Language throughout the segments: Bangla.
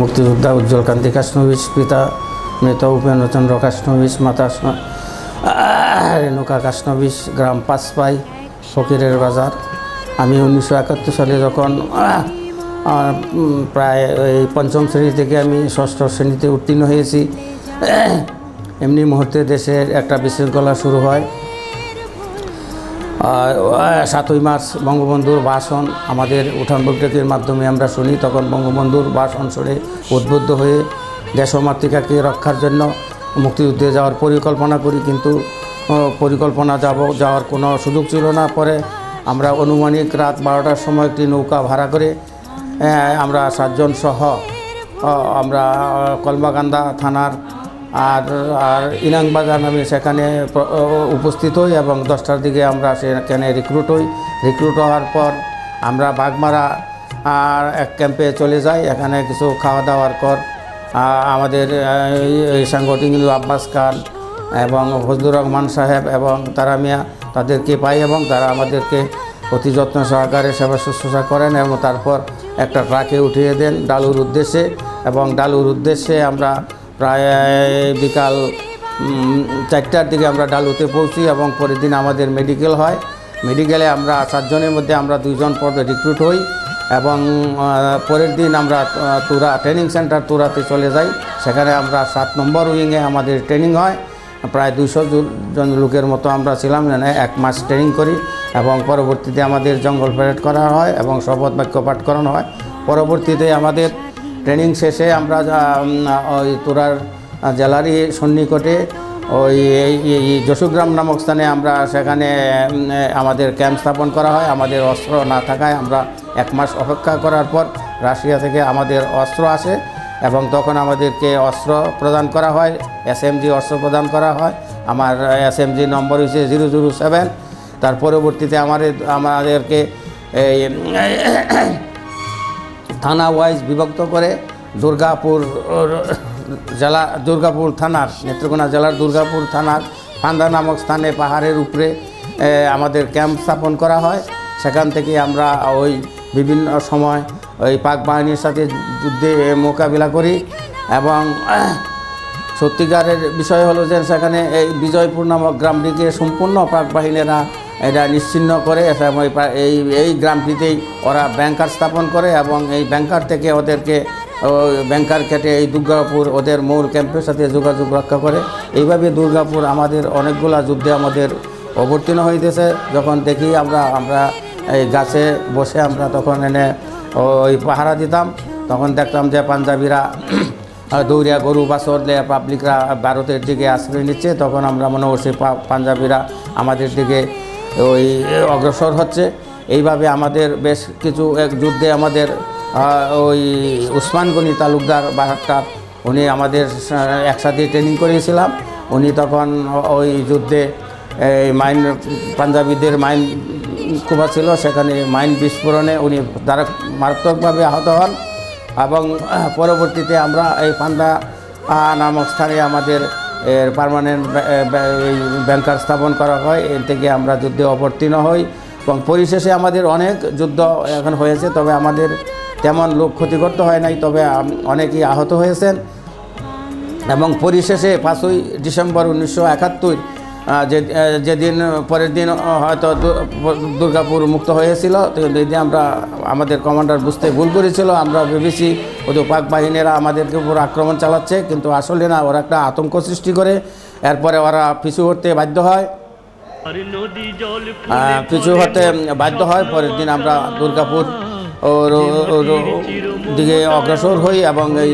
মুক্তিযোদ্ধা উজ্জ্বল কান্তি কাশনবিশ, পিতা মৃত উপেন্দ্রচন্দ্র কাশনবিশ, মাতা রেণুকা কাশনবিশ, গ্রাম পাঁচপাই, ফকিরের বাজার। আমি 1971 সালে যখন প্রায় এই পঞ্চম শ্রেণী থেকে আমি ষষ্ঠ শ্রেণীতে উত্তীর্ণ হয়েছি, এমনি মুহূর্তে দেশের একটা বিশৃঙ্খলা শুরু হয়। 7ই মার্চ বঙ্গবন্ধুর ভাষণ আমাদের উঠান বৈঠকের মাধ্যমে আমরা শুনি। তখন বঙ্গবন্ধুর ভাষণ শুনে উদ্বুদ্ধ হয়ে দেশ ও মাতৃকাকে রক্ষার জন্য মুক্তিযুদ্ধে যাওয়ার পরিকল্পনা করি, কিন্তু পরিকল্পনা যাওয়ার কোনো সুযোগ ছিল না। পরে আমরা আনুমানিক রাত 12টার সময় একটি নৌকা ভাড়া করে আমরা 7 জন সহ আমরা কলমাকান্দা থানার আর ইনাংবাজার নামে সেখানে উপস্থিত হই এবং 10টার দিকে আমরা সেখানে রিক্রুট হওয়ার পর আমরা বাগমারা এক ক্যাম্পে চলে যাই। এখানে কিছু খাওয়া দাওয়ার পর আমাদের এই সাংগঠনিক আব্বাস খান এবং ফজলুর রহমান সাহেব এবং তারা মিয়া তাদেরকে পাই এবং তারা আমাদেরকে অতি যত্ন সহকারে সেবা শুশ্রূষা করেন এবং তারপর একটা ট্রাকে উঠিয়ে দেন ডালুর উদ্দেশ্যে। এবং ডালুর উদ্দেশ্যে আমরা প্রায় বিকাল 4টার দিকে আমরা ডালুতে পৌঁছি এবং পরের দিন আমাদের মেডিকেল হয়। মেডিকেলে আমরা 7 জনের মধ্যে আমরা 2 জন পর্বে রিক্রুট হই এবং পরের দিন আমরা তুরা ট্রেনিং সেন্টার তুরাতে চলে যাই। সেখানে আমরা 7 নম্বর উইংয়ে আমাদের ট্রেনিং হয়। প্রায় 200 জন লোকের মতো আমরা ছিলাম, 1 মাস ট্রেনিং করি এবং পরবর্তীতে আমাদের জঙ্গল প্যারেড করা হয় এবং শপথ বাক্য পাঠ করানো হয়। পরবর্তীতে আমাদের ট্রেনিং শেষে আমরা ওই তুরার জেলারই সন্নিকটে ওই যশোগ্রাম নামক স্থানে আমরা সেখানে আমাদের ক্যাম্প স্থাপন করা হয়। আমাদের অস্ত্র না থাকায় আমরা 1 মাস অপেক্ষা করার পর রাশিয়া থেকে আমাদের অস্ত্র আসে এবং তখন আমাদেরকে অস্ত্র প্রদান করা হয়, SMG অস্ত্র প্রদান করা হয়। আমার SMG নম্বর হচ্ছে 007। তার পরবর্তীতে আমাদেরকে এই থানা ওয়াইজ বিভক্ত করে দুর্গাপুর থানার নেত্রকোনা জেলার দুর্গাপুর থানার ফান্দা নামক স্থানে পাহাড়ের উপরে আমাদের ক্যাম্প স্থাপন করা হয়। সেখান থেকে আমরা ওই বিভিন্ন সময় ওই পাক বাহিনীর সাথে যুদ্ধে মোকাবিলা করি এবং সত্যিকারের বিষয় হলো যে সেখানে এই বিজয়পুর নামক গ্রামটিকে সম্পূর্ণ পাক বাহিনীরা এটা নিশ্চিহ্ন করে এই গ্রামটিতেই ওরা ব্যাংকার স্থাপন করে এবং এই ব্যাংকার থেকে ওদেরকে ব্যাংকার কেটে এই দুর্গাপুর ওদের মূল ক্যাম্পের সাথে যোগাযোগ রক্ষা করে। এইভাবে দুর্গাপুর আমাদের অনেকগুলা যুদ্ধে আমাদের অবতীর্ণ হইতেছে। যখন দেখি আমরা এই গাছে বসে আমরা তখন এনে ওই পাহারা দিতাম, তখন দেখতাম যে পাঞ্জাবিরা দৌড়িয়া গরু বাছর দিয়ে পাবলিকরা ভারতের দিকে আশ্রয় নিচ্ছে। তখন আমরা মনে করছি পাঞ্জাবিরা আমাদের দিকে ওই অগ্রসর হচ্ছে। এইভাবে আমাদের বেশ কিছু এক যুদ্ধে আমাদের ওই উসমান গনি তালুকদার বাহারটার উনি আমাদের একসাথে ট্রেনিং করিয়েছিলাম। উনি তখন ওই যুদ্ধে এই পাঞ্জাবিদের মাইন কুবা ছিল, সেখানে মাইন বিস্ফোরণে উনি মারাত্মকভাবে আহত হন এবং পরবর্তীতে আমরা এই পান্দা নামক স্থানে আমাদের পার্মানেন্ট ব্যাংকার স্থাপন করা হয়। এর থেকে আমরা যুদ্ধে অবতীর্ণ হই এবং পরিশেষে আমাদের অনেক যুদ্ধ এখন হয়েছে, তবে আমাদের তেমন লোক ক্ষতিগ্রস্ত হয় নাই, তবে অনেকেই আহত হয়েছেন। এবং পরিশেষে 5ই ডিসেম্বর 1971 যেদিন পরের দিন হয়তো দুর্গাপুর মুক্ত হয়েছিল, তো যেদিন আমাদের কমান্ডার বুঝতে ভুল করেছিল। আমরা ভেবেছি ওদের পাক বাহিনীরা আমাদেরকে উপর আক্রমণ চালাচ্ছে, কিন্তু আসলে না, ওরা একটা আতঙ্ক সৃষ্টি করে এরপরে ওরা পিছু হতে বাধ্য হয়। পরের দিন আমরা দুর্গাপুর দিকে অগ্রসর হই এবং এই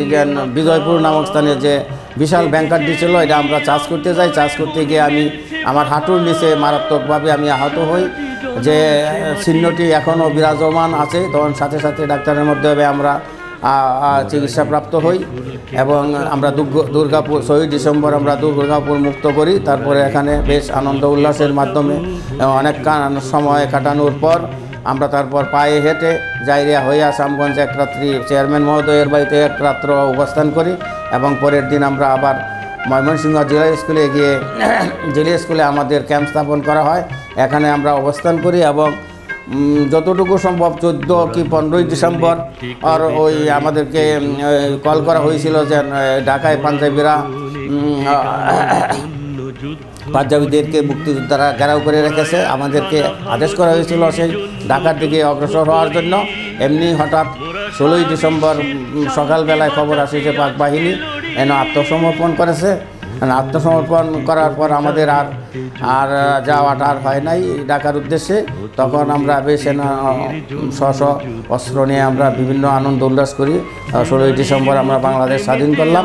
বিজয়পুর নামক স্থানে যে বিশাল ব্যাংকারটি ছিল এটা আমরা চার্জ করতে যাই। চার্জ করতে গিয়ে আমার হাঁটুর নিচে মারাত্মকভাবে আমি আহত হই, যে চিহ্নটি এখনও বিরাজমান আছে। তখন সাথে সাথে ডাক্তারের মাধ্যমে আমরা চিকিৎসাপ্রাপ্ত হই এবং আমরা দুর্গাপুর 6ই ডিসেম্বর আমরা দুর্গাপুর মুক্ত করি। তারপরে এখানে বেশ আনন্দ উল্লাসের মাধ্যমে অনেক সময় কাটানোর পর আমরা তারপর পায়ে হেঁটে জাইরিয়া হইয়া শ্যামগঞ্জ এক রাত্রি চেয়ারম্যান মহোদয়ের বাড়িতে এক রাত্র অবস্থান করি এবং পরের দিন আমরা আবার ময়মনসিংহ জেলা স্কুলে গিয়ে জেলা স্কুলে আমাদের ক্যাম্প স্থাপন করা হয়। এখানে আমরা অবস্থান করি এবং যতটুকু সম্ভব 14 কি 15ই ডিসেম্বর আর ওই আমাদেরকে কল করা হয়েছিল যে ঢাকায় পাঞ্জাবিরা পাঞ্জাবিদেরকে মুক্তিযোদ্ধারা ঘেরাও করে রেখেছে, আমাদেরকে আদেশ করা হয়েছিল সেই ঢাকার দিকে অগ্রসর হওয়ার জন্য। এমনি হঠাৎ 16ই ডিসেম্বর সকালবেলায় খবর আসে যে পাক বাহিনী আত্মসমর্পণ করেছে। আত্মসমর্পণ করার পর আমাদের আর যাওয়াটা আর হয় নাই ঢাকার উদ্দেশ্যে। তখন আমরা বেশ স্ব অস্ত্র নিয়ে আমরা বিভিন্ন আনন্দ উল্লাস করি। 16ই ডিসেম্বর আমরা বাংলাদেশ স্বাধীন করলাম।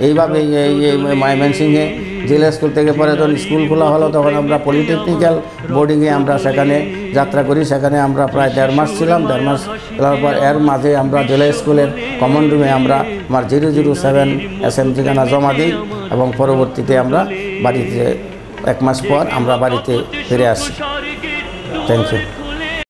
এইভাবেই এই ময়মনসিংহে জেলা স্কুল থেকে পরে যখন স্কুল খোলা হলো তখন আমরা পলিটেকনিক্যাল বোর্ডিংয়ে আমরা সেখানে যাত্রা করি। সেখানে আমরা প্রায় 1.5 মাস ছিলাম। 1.5 মাস খেলার পর এর মাঝে আমরা জেলা স্কুলের কমন রুমে আমরা আমার 007 SM ঠিকানা জমা দিই এবং পরবর্তীতে আমরা বাড়িতে 1 মাস পর আমরা বাড়িতে ফিরে আসি। Thank you.